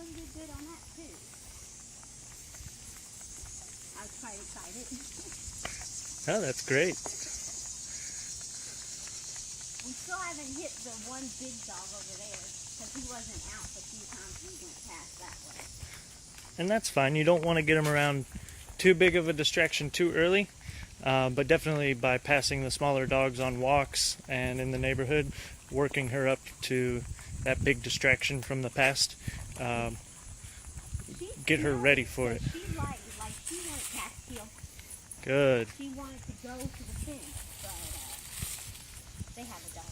Chloe did good on that too. I was quite excited. Oh, that's great. We still haven't hit the one big dog over there because he wasn't out the few times we went past that way. And that's fine. You don't want to get them around too big of a distraction too early. But definitely by passing the smaller dogs on walks and in the neighborhood, working her up to that big distraction from the past, get her ready for it. She liked, like she wanted Catskill. Good. She wanted to go to the fence, but they have a dog